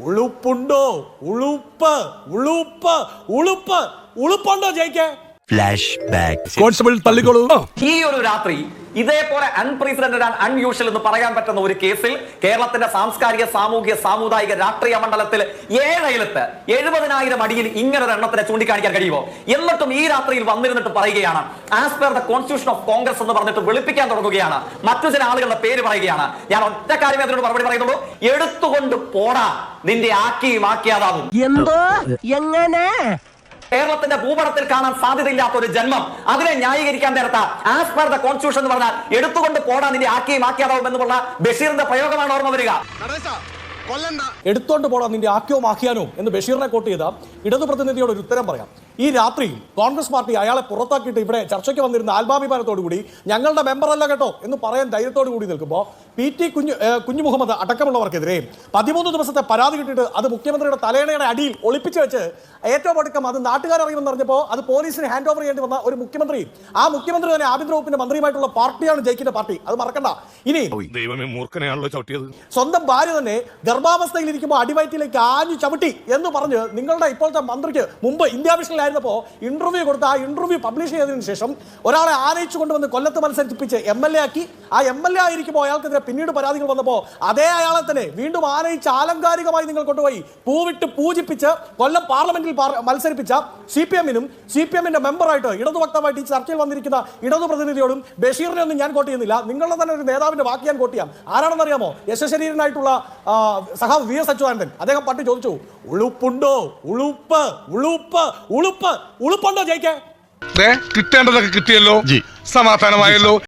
ഉളുപ്പുണ്ടോ? ഉളുപ്പ് ഉളുപ്പ് ഉളുപ്പ് ഉളുപ്പുണ്ടോ ജയിക്ക്? Flashback. കോൺസ്റ്റബിൾ തള്ളിക്കോളൂ. ഈ ഒരു രാത്രി ഇതേപോലെ അൺപ്രസിഡന്റഡ് ആൻഡ് അൺയൂഷ്വൽ എന്ന് പറയാൻ പറ്റുന്ന ഒരു കേസിൽ കേരളത്തിന്റെ സാംസ്കാരിക സാമൂഹിക സാമുദായിക രാഷ്ട്രീയ മണ്ഡലത്തിൽ 70,000 അടിയിൽ ഇങ്ങനെ ഒരു എണ്ണത്തിനെ ചൂണ്ടിക്കാണിക്കാൻ കഴിയുമോ? എന്നിട്ടും ഈ രാത്രിയിൽ വന്നിരുന്നിട്ട് പറയുകയാണ് as per the constitution of Congress എന്ന് പറഞ്ഞിട്ട് വെളുപ്പിക്കാൻ തുടങ്ങുകയാണ്. മറ്റു ചില ആളുകളുടെ പേര് പറയുകയാണ്. ഞാൻ ഒറ്റ കാര്യം അതിനോട് മറുപടി പറയുന്നുള്ളൂ. എടുത്തുകൊണ്ട് പോടാ, നിന്റെ ആക്കിയും ആക്കിയാതാവും. എന്തോ എങ്ങനെ കേരളത്തിന്റെ ഭൂപടത്തിൽ കാണാൻ സാധ്യതയില്ലാത്ത ഒരു ജന്മം, അതിനെ ന്യായീകരിക്കാൻ നേരത്ത ആസ് പെർ ദ കോൺസ്റ്റിറ്റ്യൂഷൻ എന്ന് പറഞ്ഞാൽ എടുത്തുകൊണ്ട് പോടാ, നിന്റെ ആക്കിയും ആക്കിയാതാവും എന്നുള്ള ബഷീറിന്റെ പ്രയോഗമാണ് ഓർമ്മ വരിക. എടുത്തോണ്ട് പോടാ നിന്റെ ആക്കിയോ ആക്കിയാനോ എന്ന് ബഷീറിനെ കോട്ട് ചെയ്ത ഇടതു പ്രതിനിധിയോട് ഒരു ഉത്തരം പറയാം. ഈ രാത്രി കോൺഗ്രസ് പാർട്ടി അയാളെ പുറത്താക്കിയിട്ട് ഇവിടെ ചർച്ചയ്ക്ക് വന്നിരുന്ന ആൽബാഭിമാനത്തോടുകൂടി ഞങ്ങളുടെ മെമ്പർ അല്ല കേട്ടോ എന്ന് പറയാൻ ധൈര്യത്തോടു കൂടി നിൽക്കുമ്പോൾ PT കുഞ്ഞു മുഹമ്മദ് അടക്കമുള്ളവർക്കെതിരെ 13 ദിവസത്തെ പരാതി കിട്ടിയിട്ട് അത് മുഖ്യമന്ത്രിയുടെ തലയണയുടെ അടിയിൽ ഒളിപ്പിച്ചു വെച്ച് ഏറ്റവും ഒടുക്കം അത് നാട്ടുകാരറിയുമെന്ന് പറഞ്ഞപ്പോൾ അത് പോലീസിന് ഹാൻഡ് ഓവർ ചെയ്യേണ്ടി വന്ന ഒരു മുഖ്യമന്ത്രി, ആ മുഖ്യമന്ത്രി തന്നെ ആഭ്യന്തര വകുപ്പിന്റെ മന്ത്രിയുമായിട്ടുള്ള പാർട്ടിയാണ് ജയിക്കിന്റെ പാർട്ടി. അത് മറക്കണ്ട. ഇനി ദൈവമേ, മൂർഖനെയാണല്ലോ ചവിട്ടിയത്. സ്വന്തം ഭാര്യ തന്നെ ഗർഭാവസ്ഥയിൽ ഇരിക്കുമ്പോൾ അടിവയറ്റിലേക്ക് ആഞ്ഞു ചവിട്ടി എന്ന് പറഞ്ഞ് നിങ്ങളുടെ ഇപ്പോഴത്തെ മന്ത്രിക്ക് മുമ്പ് ഇന്ത്യ വിഷനിലായിരുന്നപ്പോൾ ഇന്റർവ്യൂ കൊടുത്ത് ആ ഇന്റർവ്യൂ പബ്ലിഷ് ചെയ്തതിനു ശേഷം ഒരാളെ ആനയിച്ചു കൊണ്ടുവന്ന് കൊല്ലത്ത് മത്സരിപ്പിച്ച് MLA ആക്കി. ആ MLA ആയിരിക്കുമ്പോൾ അയാൾക്കെതിരെ പിന്നീട് പരാതികൾ വന്നപ്പോൾ അതേ അയാളെ തന്നെ വീണ്ടും ആനയിച്ച് ആലങ്കാരികമായി നിങ്ങൾ കൊണ്ടുപോയി പൂവിട്ട് പൂജിപ്പിച്ച് കൊല്ലം പാർലമെന്റിൽ മത്സരിപ്പിച്ച CPM-ന്റെ മെമ്പറായിട്ട് ഇടതു വക്താവായിട്ട് ഈ ചർച്ചയിൽ വന്നിരിക്കുന്ന ഇടതു പ്രതിനിധിയോടും ബഷീറിനെ ഒന്നും ഞാൻ കോട്ട് ചെയ്യുന്നില്ല. നിങ്ങളുടെ തന്നെ ഒരു നേതാവിന്റെ വാക്ക് ഞാൻ കോട്ട് ചെയ്യാം. ആരാണെന്നറിയാമോ? യശശരീരനായിട്ടുള്ള സഖാവ് VS അച്യുതാനന്ദൻ. അദ്ദേഹം പണ്ട് ചോദിച്ചു, ഉളുപ്പുണ്ടോ? ഉളുപ്പ് ഉളുപ്പ് ഉളുപ്പ് ഉളുപ്പുണ്ടോ ജയിക്കേ? കിട്ടേണ്ടതൊക്കെ കിട്ടിയല്ലോ, സമാധാനമായല്ലോ.